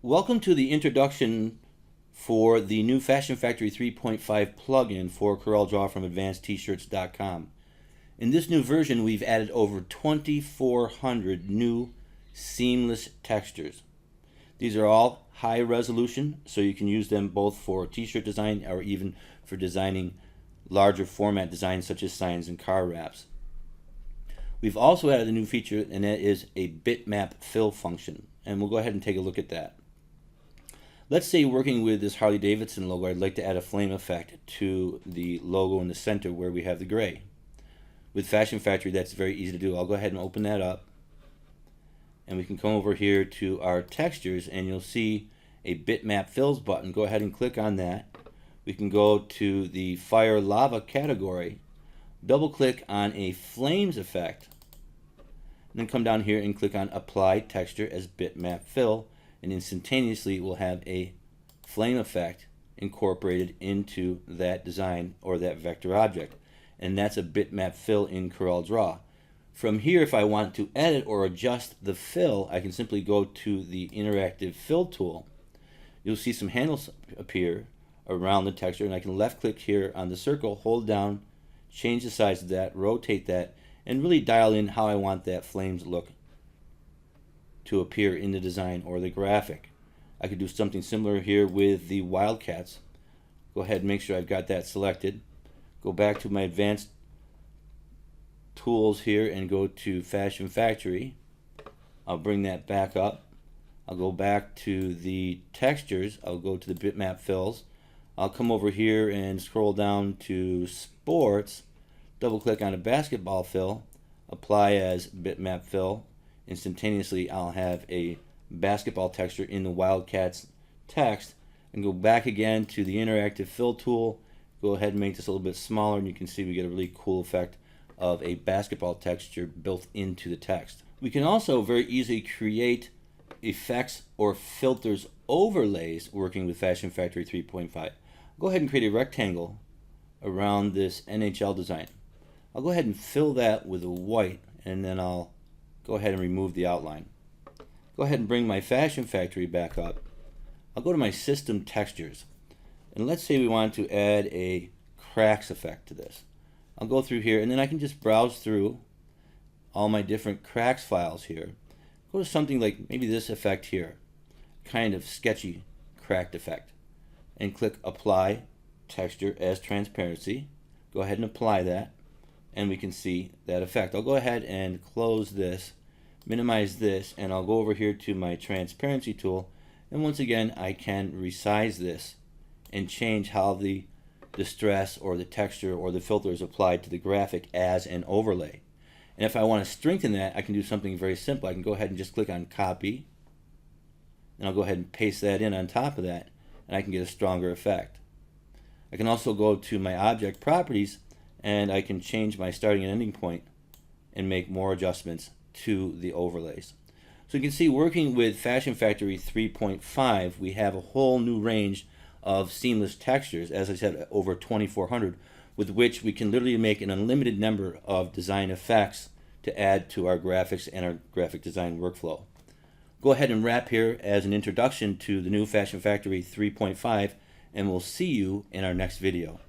Welcome to the introduction for the new Fashion Factory 3.5 plugin for CorelDRAW from AdvancedT-shirts.com. In this new version, we've added over 2,400 new seamless textures. These are all high resolution, so you can use them both for t-shirt design or even for designing larger format designs such as signs and car wraps. We've also added a new feature, and that is a Bitmap Fill function, and we'll go ahead and take a look at that. Let's say working with this Harley Davidson logo, I'd like to add a flame effect to the logo in the center where we have the gray. With Fashion Factory, that's very easy to do. I'll go ahead and open that up, and we can come over here to our textures, and you'll see a Bitmap Fills button. Go ahead and click on that. We can go to the Fire Lava category, double click on a Flames effect, and then come down here and click on Apply Texture as Bitmap Fill, and instantaneously we'll have a flame effect incorporated into that design or that vector object. And that's a Bitmap Fill in CorelDRAW. From here, if I want to edit or adjust the fill, I can simply go to the Interactive Fill tool. You'll see some handles appear around the texture, and I can left click here on the circle, hold down, change the size of that, rotate that, and really dial in how I want that flames look to appear in the design or the graphic. I could do something similar here with the Wildcats. Go ahead and make sure I've got that selected. Go back to my advanced tools here and go to Fashion Factory. I'll bring that back up. I'll go back to the textures. I'll go to the Bitmap Fills. I'll come over here and scroll down to Sports, double click on a basketball fill, apply as Bitmap Fill. Instantaneously I'll have a basketball texture in the Wildcats text, and go back again to the Interactive Fill tool. Go ahead and make this a little bit smaller, and you can see we get a really cool effect of a basketball texture built into the text. We can also very easily create effects or filters overlays working with Fashion Factory 3.5. Go ahead and create a rectangle around this NHL design. I'll go ahead and fill that with a white, and then I'll go ahead and remove the outline. Go ahead and bring my Fashion Factory back up. I'll go to my System Textures, and let's say we want to add a cracks effect to this. I'll go through here, and then I can just browse through all my different cracks files here. Go to something like maybe this effect here, kind of sketchy cracked effect, and click Apply Texture as Transparency. Go ahead and apply that, and we can see that effect. I'll go ahead and close this, minimize this, and I'll go over here to my transparency tool, and once again I can resize this and change how the distress or the texture or the filter is applied to the graphic as an overlay. And if I want to strengthen that, I can do something very simple. I can go ahead and just click on Copy, and I'll go ahead and paste that in on top of that, and I can get a stronger effect. I can also go to my object properties, and I can change my starting and ending point and make more adjustments to the overlays. So you can see, working with Fashion Factory 3.5, we have a whole new range of seamless textures, as I said, over 2,400, with which we can literally make an unlimited number of design effects to add to our graphics and our graphic design workflow. Go ahead and wrap here as an introduction to the new Fashion Factory 3.5, and we'll see you in our next video.